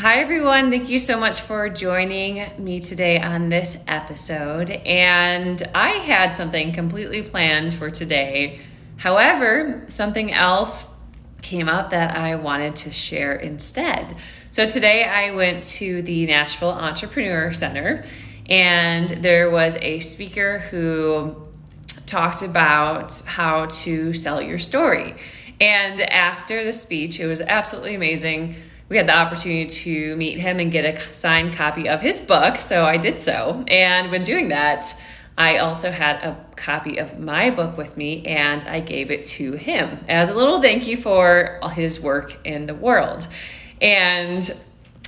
Hi, everyone. Thank you so much for joining me today on this episode. And I had something completely planned for today. However, something else came up that I wanted to share instead. So today I went to the Nashville Entrepreneur Center, and there was a speaker who talked about how to sell your story. And after the speech, it was absolutely amazing. We had the opportunity to meet him and get a signed copy of his book, so I did so. And when doing that, I also had a copy of my book with me, and I gave it to him as a little thank you for all his work in the world. And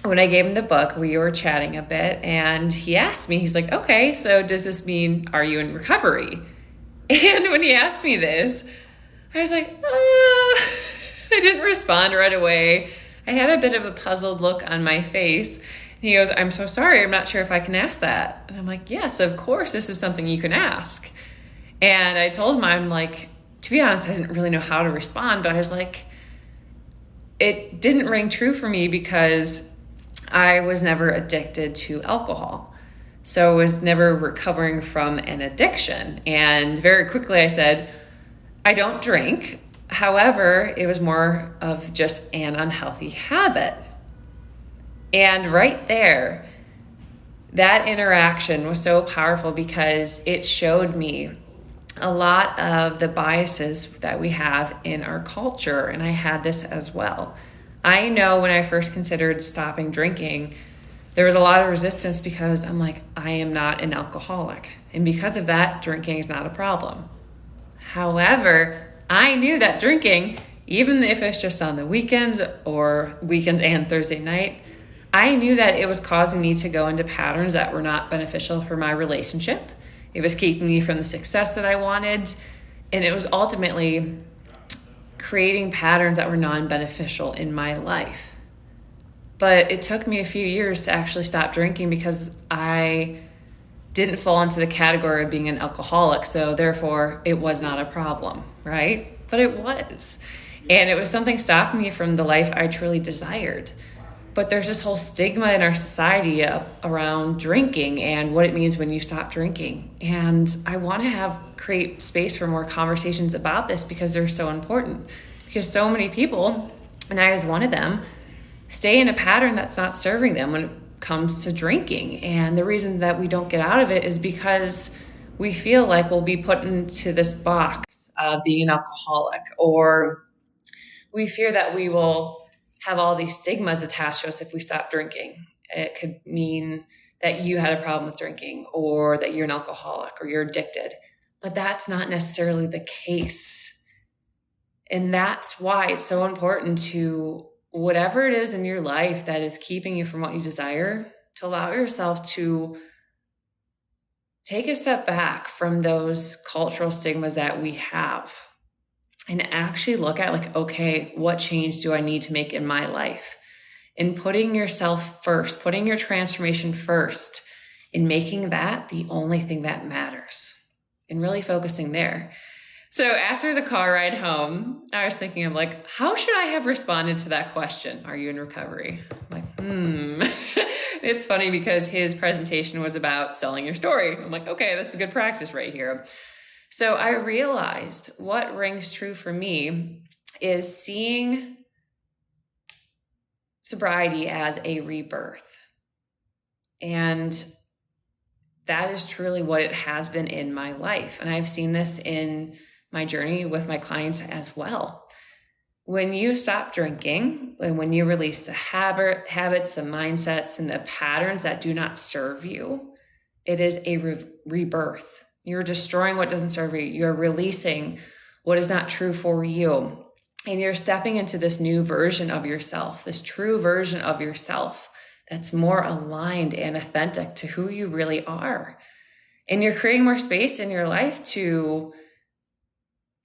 when I gave him the book, we were chatting a bit, and he asked me, he's like, okay, so does this mean, are you in recovery? And when he asked me this, I was like, I didn't respond right away. I had a bit of a puzzled look on my face. He goes, I'm so sorry. I'm not sure if I can ask that. And I'm like, yes, of course, this is something you can ask. And I told him, I'm like, to be honest, I didn't really know how to respond, but I was like, it didn't ring true for me because I was never addicted to alcohol. So I was never recovering from an addiction. And very quickly I said, I don't drink. However, it was more of just an unhealthy habit. And right there, that interaction was so powerful because it showed me a lot of the biases that we have in our culture. And I had this as well. I know when I first considered stopping drinking, there was a lot of resistance because I'm like, I am not an alcoholic. And because of that, drinking is not a problem. However, I knew that drinking, even if it's just on the weekends or weekends and Thursday night, I knew that it was causing me to go into patterns that were not beneficial for my relationship. It was keeping me from the success that I wanted. And it was ultimately creating patterns that were non-beneficial in my life. But it took me a few years to actually stop drinking because I didn't fall into the category of being an alcoholic. So therefore it was not a problem, right? But it was. And it was something stopping me from the life I truly desired. But there's this whole stigma in our society around drinking and what it means when you stop drinking. And I want to create space for more conversations about this because they're so important. Because so many people, and I was one of them, stay in a pattern that's not serving them when it comes to drinking. And the reason that we don't get out of it is because we feel like we'll be put into this box of being an alcoholic, or we fear that we will have all these stigmas attached to us if we stop drinking. It could mean that you had a problem with drinking, or that you're an alcoholic, or you're addicted. But that's not necessarily the case. And that's why it's so important to, whatever it is in your life that is keeping you from what you desire, to allow yourself to take a step back from those cultural stigmas that we have and actually look at like, okay, what change do I need to make in my life? And putting yourself first, putting your transformation first, and making that the only thing that matters, and really focusing there. So after the car ride home, I was thinking, I'm like, how should I have responded to that question? Are you in recovery? I'm like, It's funny because his presentation was about selling your story. I'm like, okay, that's a good practice right here. So I realized what rings true for me is seeing sobriety as a rebirth. And that is truly what it has been in my life. And I've seen this in my journey with my clients as well. When you stop drinking, and when you release the habits, the mindsets, and the patterns that do not serve you, it is a rebirth. You're destroying what doesn't serve you. You're releasing what is not true for you. And you're stepping into this new version of yourself, this true version of yourself that's more aligned and authentic to who you really are. And you're creating more space in your life to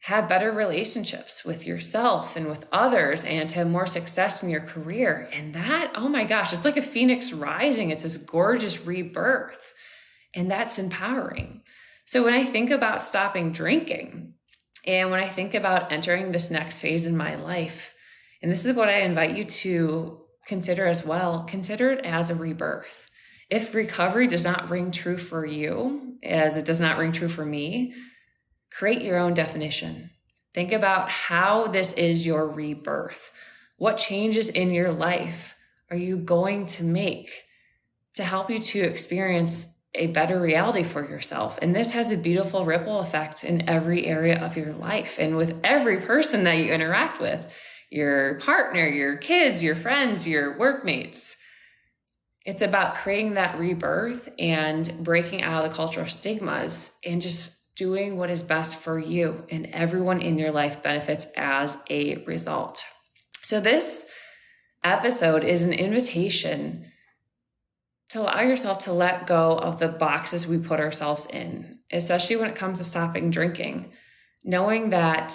have better relationships with yourself and with others, and to have more success in your career. And that, oh my gosh, it's like a phoenix rising. It's this gorgeous rebirth. And that's empowering. So when I think about stopping drinking, and when I think about entering this next phase in my life, and this is what I invite you to consider as well, consider it as a rebirth. If recovery does not ring true for you, as it does not ring true for me, create your own definition. Think about how this is your rebirth. What changes in your life are you going to make to help you to experience a better reality for yourself? And this has a beautiful ripple effect in every area of your life and with every person that you interact with, your partner, your kids, your friends, your workmates. It's about creating that rebirth and breaking out of the cultural stigmas and just doing what is best for you, and everyone in your life benefits as a result. So this episode is an invitation to allow yourself to let go of the boxes we put ourselves in, especially when it comes to stopping drinking, knowing that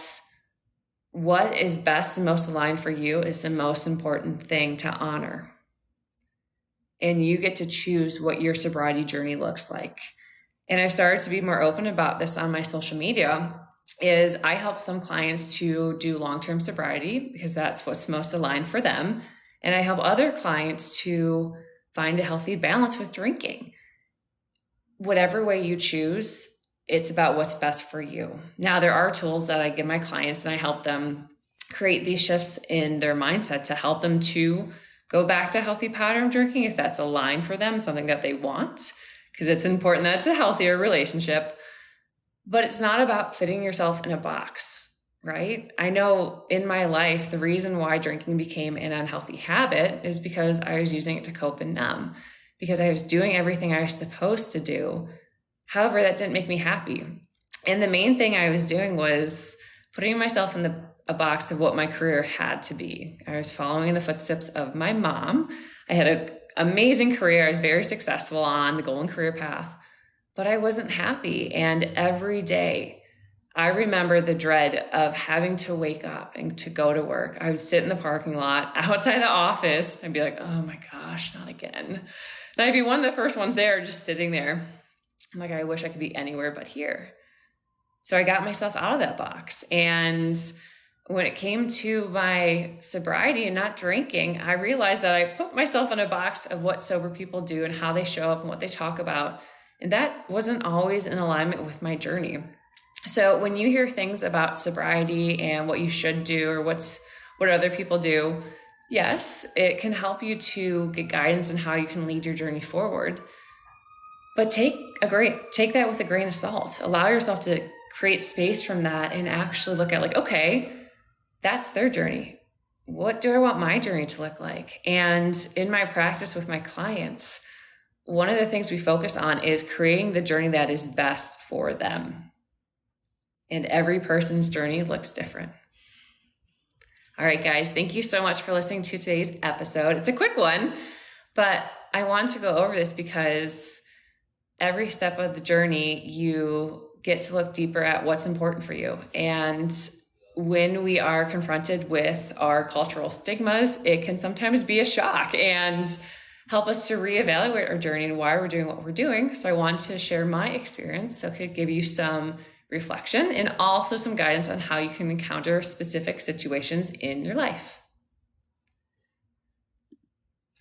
what is best and most aligned for you is the most important thing to honor. And you get to choose what your sobriety journey looks like. And I've started to be more open about this on my social media. Is I help some clients to do long-term sobriety because that's what's most aligned for them. And I help other clients to find a healthy balance with drinking. Whatever way you choose, it's about what's best for you. Now, there are tools that I give my clients and I help them create these shifts in their mindset to help them to go back to a healthy pattern of drinking if that's aligned for them, something that they want, because it's important that it's a healthier relationship. But it's not about fitting yourself in a box, right? I know in my life, the reason why drinking became an unhealthy habit is because I was using it to cope and numb, because I was doing everything I was supposed to do. However, that didn't make me happy. And the main thing I was doing was putting myself in a box of what my career had to be. I was following in the footsteps of my mom. I had an amazing career. I was very successful on the golden career path, but I wasn't happy. And every day I remember the dread of having to wake up and to go to work. I would sit in the parking lot outside the office and be like, oh my gosh, not again. And I'd be one of the first ones there, just sitting there. I'm like, I wish I could be anywhere but here. So I got myself out of that box. And when it came to my sobriety and not drinking, I realized that I put myself in a box of what sober people do and how they show up and what they talk about. And that wasn't always in alignment with my journey. So when you hear things about sobriety and what you should do or what other people do, yes, it can help you to get guidance on how you can lead your journey forward. But take that with a grain of salt. Allow yourself to create space from that and actually look at like, okay, that's their journey. What do I want my journey to look like? And in my practice with my clients, one of the things we focus on is creating the journey that is best for them. And every person's journey looks different. All right, guys, thank you so much for listening to today's episode. It's a quick one, but I want to go over this because every step of the journey, you get to look deeper at what's important for you. And when we are confronted with our cultural stigmas, it can sometimes be a shock and help us to reevaluate our journey and why we're doing what we're doing. So I want to share my experience so it could give you some reflection and also some guidance on how you can encounter specific situations in your life.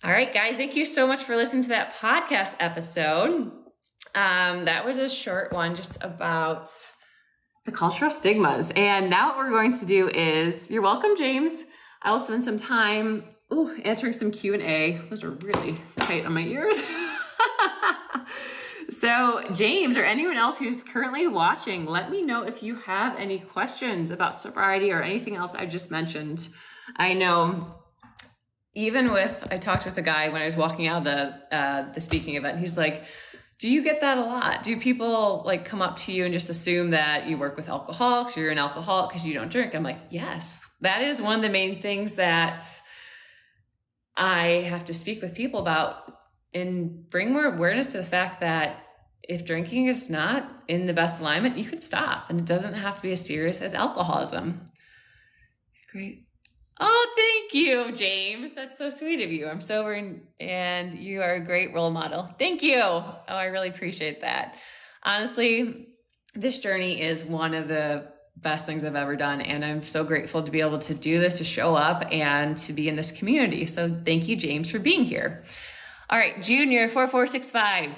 All right, guys, thank you so much for listening to that podcast episode. That was a short one just about the cultural stigmas. And now what we're going to do is, you're welcome, James. I will spend some time answering some Q&A. Those are really tight on my ears. So James or anyone else who's currently watching, let me know if you have any questions about sobriety or anything else I just mentioned. I know I talked with a guy when I was walking out of the speaking event. He's like, do you get that a lot? Do people like come up to you and just assume that you work with alcoholics or you're an alcoholic because you don't drink? I'm like, yes, that is one of the main things that I have to speak with people about and bring more awareness to the fact that if drinking is not in the best alignment, you can stop, and it doesn't have to be as serious as alcoholism. Great. Oh, thank you, James. That's so sweet of you. I'm sober and you are a great role model. Thank you. Oh, I really appreciate that. Honestly, this journey is one of the best things I've ever done. And I'm so grateful to be able to do this, to show up and to be in this community. So thank you, James, for being here. All right, Junior 4465.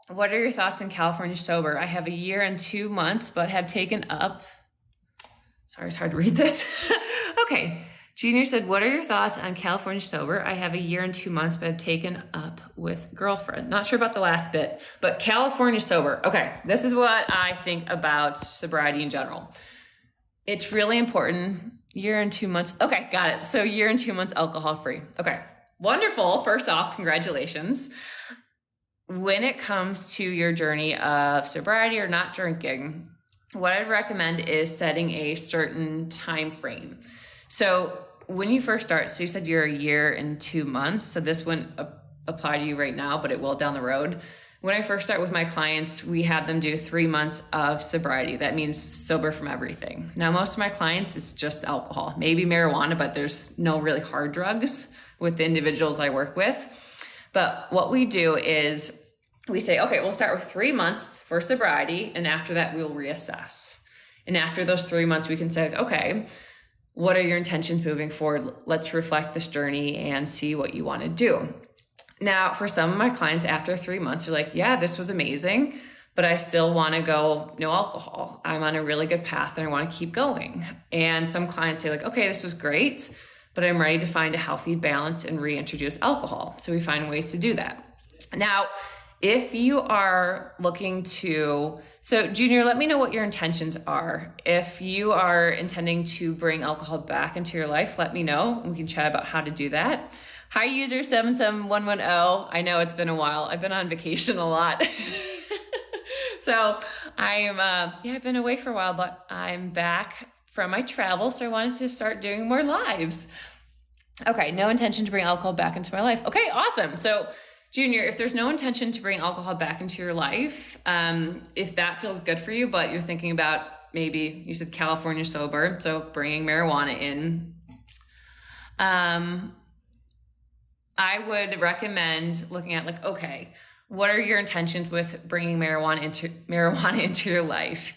What are your thoughts on California sober? I have a year and 2 months, but have taken up. Sorry, it's hard to read this. Okay. Junior said, what are your thoughts on California sober? I have a year and 2 months, but have taken up with girlfriend. Not sure about the last bit, but California sober. Okay. This is what I think about sobriety in general. It's really important. Year and 2 months. Okay. Got it. So year and 2 months alcohol free. Okay. Wonderful. First off, congratulations. When it comes to your journey of sobriety or not drinking, what I'd recommend is setting a certain time frame. So when you first start, so you said you're a year and 2 months, so this wouldn't apply to you right now, but it will down the road. When I first start with my clients, we have them do 3 months of sobriety. That means sober from everything. Now, most of my clients, it's just alcohol, maybe marijuana, but there's no really hard drugs with the individuals I work with. But what we do is we say, okay, we'll start with 3 months for sobriety, and after that, we'll reassess. And after those 3 months, we can say, okay, what are your intentions moving forward? Let's reflect this journey and see what you want to do. Now, for some of my clients, after 3 months, they're like, yeah, this was amazing, but I still want to go no alcohol. I'm on a really good path and I want to keep going. And some clients say like, okay, this was great, but I'm ready to find a healthy balance and reintroduce alcohol. So we find ways to do that. Now, if you are looking to, so Junior, let me know what your intentions are. If you are intending to bring alcohol back into your life, let me know. We can chat about how to do that. Hi, user 77110. I know it's been a while. I've been on vacation a lot. So I've been away for a while, but I'm back from my travel. So I wanted to start doing more lives. Okay. No intention to bring alcohol back into my life. Okay. Awesome. So Junior, if there's no intention to bring alcohol back into your life, if that feels good for you, but you're thinking about maybe you said California sober, so bringing marijuana in, I would recommend looking at like, okay, what are your intentions with bringing marijuana into your life?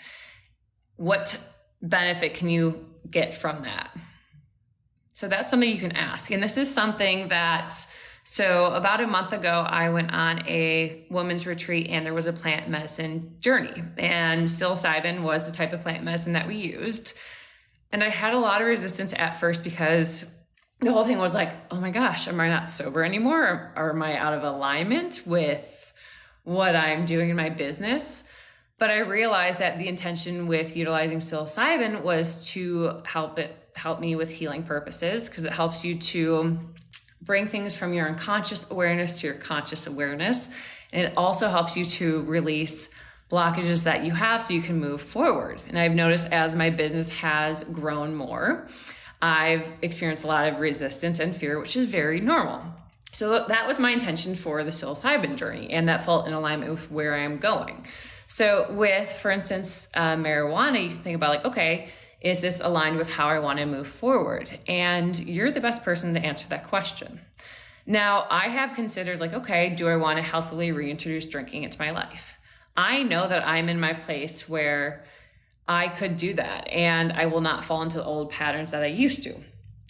What benefit can you get from that? So that's something you can ask. And this is something so about a month ago, I went on a women's retreat and there was a plant medicine journey, and psilocybin was the type of plant medicine that we used. And I had a lot of resistance at first because the whole thing was like, oh my gosh, am I not sober anymore? Or am I out of alignment with what I'm doing in my business? But I realized that the intention with utilizing psilocybin was to help me with healing purposes, because it helps you to bring things from your unconscious awareness to your conscious awareness. And it also helps you to release blockages that you have so you can move forward. And I've noticed as my business has grown more, I've experienced a lot of resistance and fear, which is very normal. So that was my intention for the psilocybin journey, and that felt in alignment with where I am going. So with, for instance, marijuana, you can think about like, okay, is this aligned with how I want to move forward? And you're the best person to answer that question. Now, I have considered like, okay, do I want to healthily reintroduce drinking into my life? I know that I'm in my place where I could do that and I will not fall into the old patterns that I used to,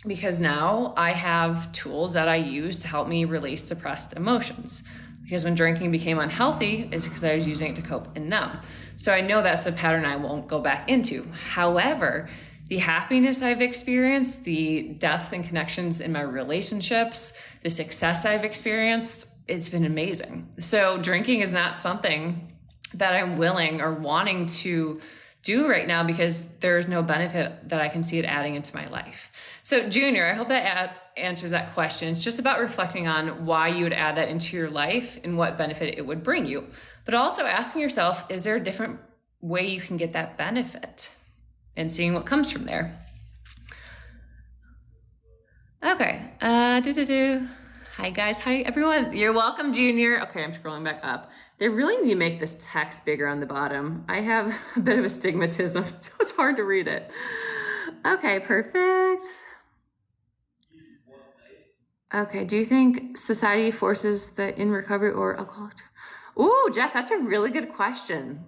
because now I have tools that I use to help me release suppressed emotions. Because when drinking became unhealthy, it's because I was using it to cope and numb. So I know that's a pattern I won't go back into. However, the happiness I've experienced, the depth and connections in my relationships, the success I've experienced, it's been amazing. So drinking is not something that I'm willing or wanting to do right now because there's no benefit that I can see it adding into my life. So Junior, I hope that answers that question. It's just about reflecting on why you would add that into your life and what benefit it would bring you. But also asking yourself, is there a different way you can get that benefit? And seeing what comes from there. Okay. Hi guys. Hi everyone. You're welcome, Junior. Okay, I'm scrolling back up. They really need to make this text bigger on the bottom. I have a bit of astigmatism, so it's hard to read it. Okay, perfect. Okay, do you think society forces the in recovery or alcoholic? Ooh, Jeff, that's a really good question.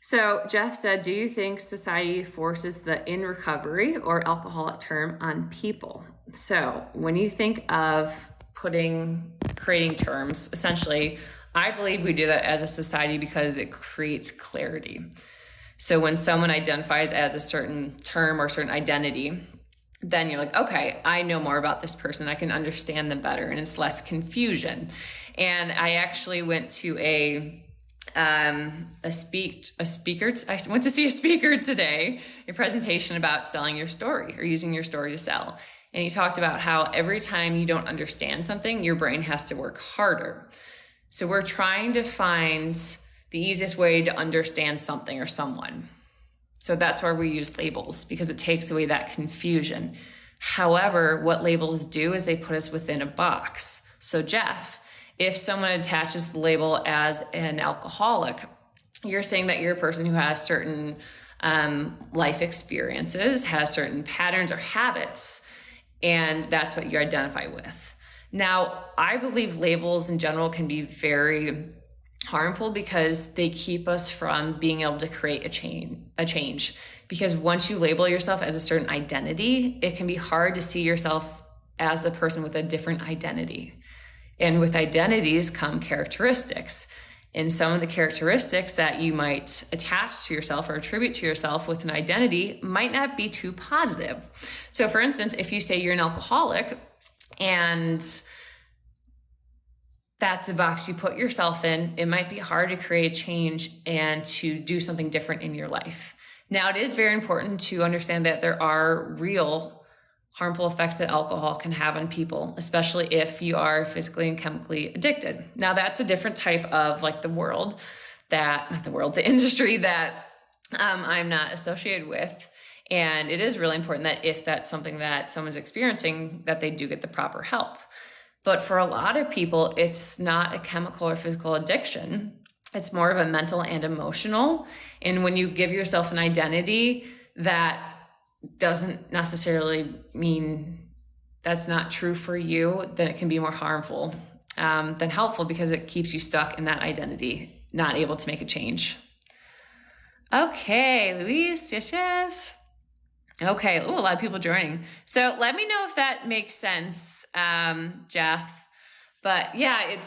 So Jeff said, do you think society forces the in recovery or alcoholic term on people? So when you think of creating terms, essentially, I believe we do that as a society because it creates clarity. So when someone identifies as a certain term or certain identity, then you're like, okay, I know more about this person. I can understand them better and it's less confusion. And I actually went to I went to see a speaker today, a presentation about selling your story or using your story to sell. And he talked about how every time you don't understand something, your brain has to work harder. So we're trying to find the easiest way to understand something or someone. So that's why we use labels, because it takes away that confusion. However, what labels do is they put us within a box. So Jeff, if someone attaches the label as an alcoholic, you're saying that you're a person who has certain life experiences, has certain patterns or habits, and that's what you identify with. Now, I believe labels in general can be very harmful because they keep us from being able to create a change. Because once you label yourself as a certain identity, it can be hard to see yourself as a person with a different identity. And with identities come characteristics. And some of the characteristics that you might attach to yourself or attribute to yourself with an identity might not be too positive. So for instance, if you say you're an alcoholic and that's the box you put yourself in, it might be hard to create change and to do something different in your life. Now, it is very important to understand that there are real harmful effects that alcohol can have on people, especially if you are physically and chemically addicted. Now, that's a different type of like the industry that I'm not associated with. And it is really important that if that's something that someone's experiencing, that they do get the proper help. But for a lot of people, it's not a chemical or physical addiction. It's more of a mental and emotional. And when you give yourself an identity that doesn't necessarily mean that's not true for you, then it can be more harmful than helpful because it keeps you stuck in that identity, not able to make a change. Okay, Luis, yes. Okay, a lot of people joining. So let me know if that makes sense, Jeff. But yeah,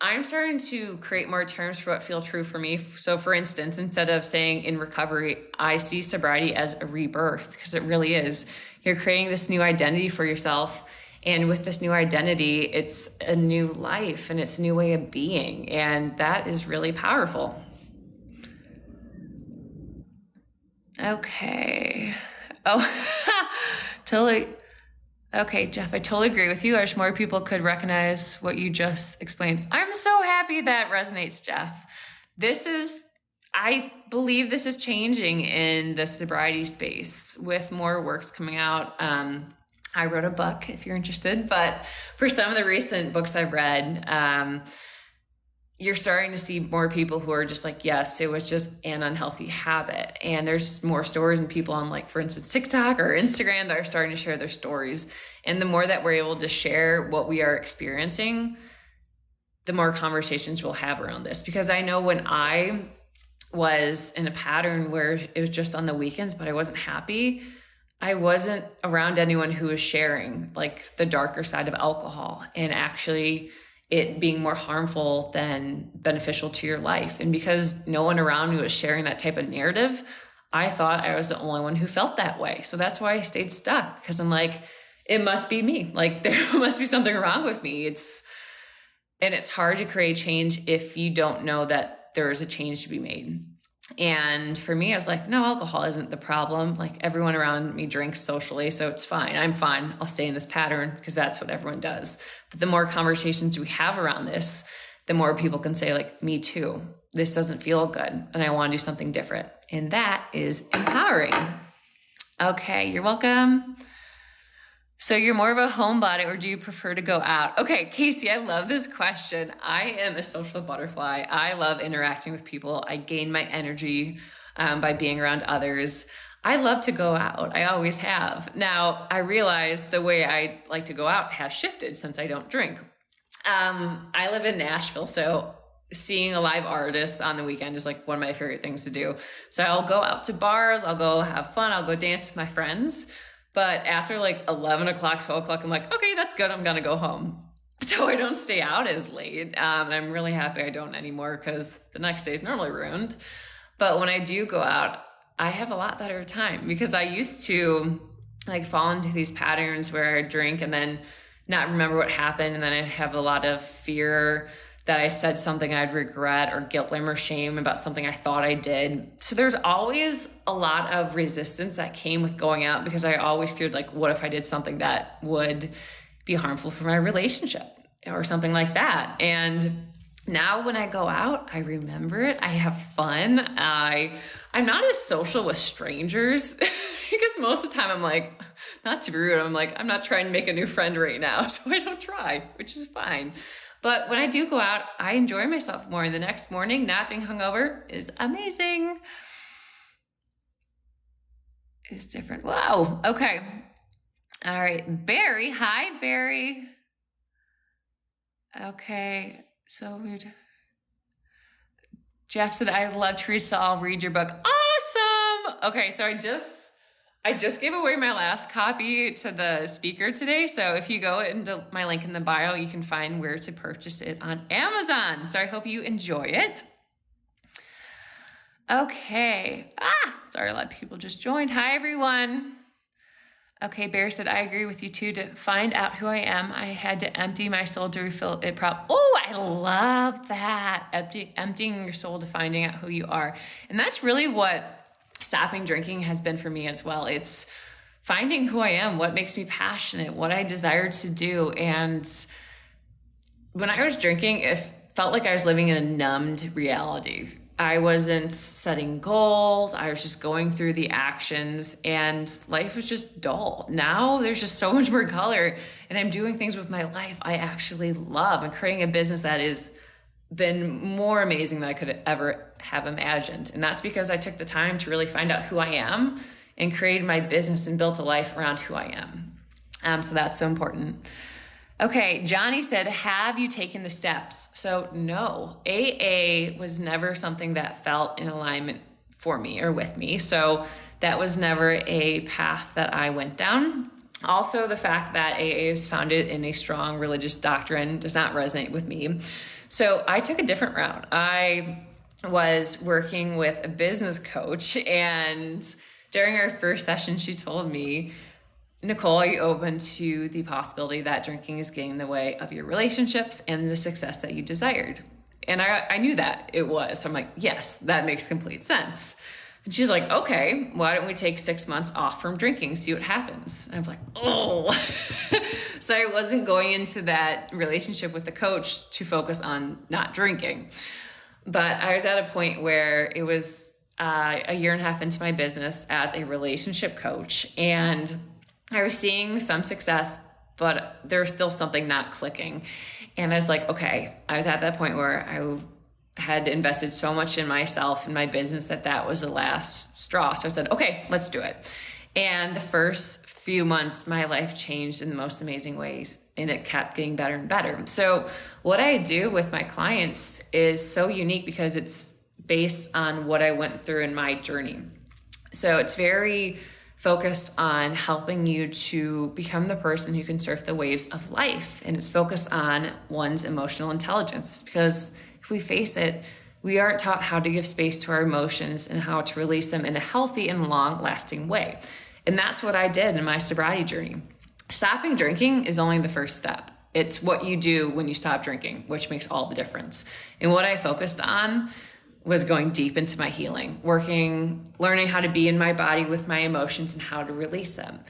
I'm starting to create more terms for what feel true for me. So for instance, instead of saying in recovery, I see sobriety as a rebirth because it really is. You're creating this new identity for yourself. And with this new identity, it's a new life and it's a new way of being. And that is really powerful. Okay. Oh, totally. Okay, Jeff, I totally agree with you. I wish more people could recognize what you just explained. I'm so happy that resonates, Jeff. I believe this is changing in the sobriety space with more works coming out. I wrote a book if you're interested, but for some of the recent books I've read, you're starting to see more people who are just like, yes, it was just an unhealthy habit. And there's more stories and people on like, for instance, TikTok or Instagram that are starting to share their stories. And the more that we're able to share what we are experiencing, the more conversations we'll have around this. Because I know when I was in a pattern where it was just on the weekends, but I wasn't happy, I wasn't around anyone who was sharing like the darker side of alcohol and actually it being more harmful than beneficial to your life. And because no one around me was sharing that type of narrative, I thought I was the only one who felt that way. So that's why I stayed stuck, because I'm like, it must be me. Like there must be something wrong with me. It's hard to create change if you don't know that there is a change to be made. And for me, I was like, no, alcohol isn't the problem. Like everyone around me drinks socially, so it's fine. I'm fine. I'll stay in this pattern because that's what everyone does. But the more conversations we have around this, the more people can say like, me too. This doesn't feel good and I want to do something different. And that is empowering. Okay, you're welcome. So you're more of a homebody or do you prefer to go out? Okay, Casey, I love this question. I am a social butterfly. I love interacting with people. I gain my energy by being around others. I love to go out. I always have. Now, I realize the way I like to go out has shifted since I don't drink. I live in Nashville, so seeing a live artist on the weekend is like one of my favorite things to do. So I'll go out to bars, I'll go have fun, I'll go dance with my friends. But after like 11 o'clock, 12 o'clock, I'm like, okay, that's good. I'm going to go home. So I don't stay out as late. And I'm really happy I don't anymore because the next day is normally ruined. But when I do go out, I have a lot better time because I used to like fall into these patterns where I drink and then not remember what happened. And then I'd have a lot of fear that I said something I'd regret or guilt, blame, or shame about something I thought I did. So there's always a lot of resistance that came with going out because I always feared like, what if I did something that would be harmful for my relationship or something like that? And now when I go out, I remember it. I have fun. I'm not as social with strangers because most of the time I'm like, not to be rude, I'm like, I'm not trying to make a new friend right now. So I don't try, which is fine. But when I do go out, I enjoy myself more. And the next morning, not being hungover is amazing. It's different. Wow. Okay. All right. Barry. Hi, Barry. Okay. So weird. Jeff said, I love Teresa. I'll read your book. Awesome. Okay. So I just gave away my last copy to the speaker today. So if you go into my link in the bio, you can find where to purchase it on Amazon. So I hope you enjoy it. Okay. Sorry, a lot of people just joined. Hi, everyone. Okay, Bear said, I agree with you too. To find out who I am, I had to empty my soul to refill it. Oh, I love that. Emptying your soul to finding out who you are. And that's really what stopping drinking has been for me as well. It's finding who I am, what makes me passionate, what I desire to do. And when I was drinking, it felt like I was living in a numbed reality. I wasn't setting goals. I was just going through the actions and life was just dull. Now there's just so much more color and I'm doing things with my life I actually love and creating a business that is been more amazing than I could ever have imagined. And that's because I took the time to really find out who I am and created my business and built a life around who I am. So that's so important. Okay, Johnny said, have you taken the steps? So no, AA was never something that felt in alignment for me or with me. So that was never a path that I went down. Also, the fact that AA is founded in a strong religious doctrine does not resonate with me. So I took a different route. I was working with a business coach, and during our first session, she told me, Nicole, are you open to the possibility that drinking is getting in the way of your relationships and the success that you desired? And I knew that it was. So I'm like, yes, that makes complete sense. And she's like, okay, why don't we take 6 months off from drinking, see what happens? And I was like, oh. So I wasn't going into that relationship with the coach to focus on not drinking. But I was at a point where it was a year and a half into my business as a relationship coach. And I was seeing some success, but there was still something not clicking. And I was like, okay, I was at that point where I had invested so much in myself and my business that was the last straw. So I said, okay, let's do it. And the first few months, my life changed in the most amazing ways, and it kept getting better and better. So what I do with my clients is so unique because it's based on what I went through in my journey. So it's very focused on helping you to become the person who can surf the waves of life. And it's focused on one's emotional intelligence, because if we face it, we aren't taught how to give space to our emotions and how to release them in a healthy and long-lasting way. And that's what I did in my sobriety journey. Stopping drinking is only the first step. It's what you do when you stop drinking, which makes all the difference. And what I focused on was going deep into my healing, learning how to be in my body with my emotions and how to release them.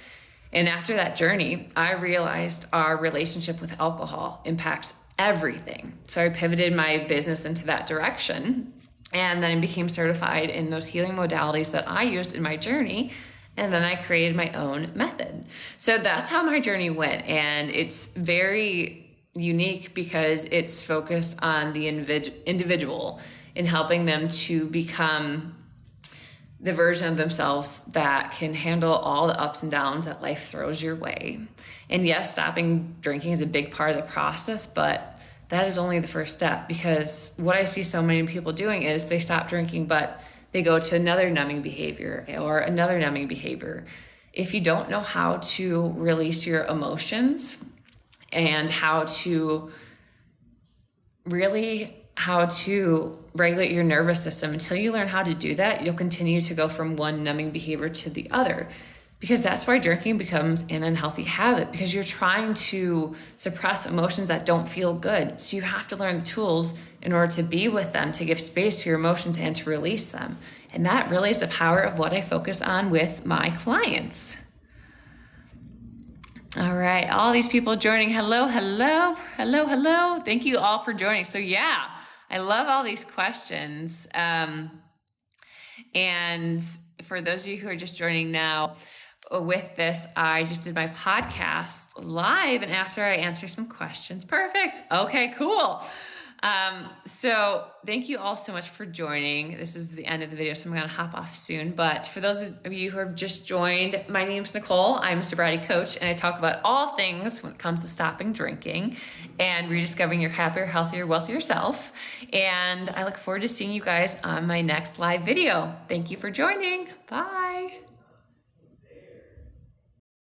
And after that journey, I realized our relationship with alcohol impacts everything. So I pivoted my business into that direction, and then I became certified in those healing modalities that I used in my journey. And then I created my own method. So that's how my journey went. And it's very unique because it's focused on the individual in helping them to become the version of themselves that can handle all the ups and downs that life throws your way. And yes, stopping drinking is a big part of the process, but that is only the first step, because what I see so many people doing is they stop drinking, but they go to another numbing behavior or another numbing behavior. If you don't know how to release your emotions and how to regulate your nervous system, until you learn how to do that, you'll continue to go from one numbing behavior to the other. Because that's why drinking becomes an unhealthy habit, because you're trying to suppress emotions that don't feel good. So you have to learn the tools in order to be with them, to give space to your emotions and to release them. And that really is the power of what I focus on with my clients. All right, all these people joining. Hello. Thank you all for joining. So yeah, I love all these questions. And for those of you who are just joining now, with this, I just did my podcast live, and after I answer some questions. Perfect. Okay, cool. So thank you all so much for joining. This is the end of the video, so I'm going to hop off soon. But for those of you who have just joined, my name's Nicole. I'm a sobriety coach, and I talk about all things when it comes to stopping drinking and rediscovering your happier, healthier, wealthier self. And I look forward to seeing you guys on my next live video. Thank you for joining. Bye.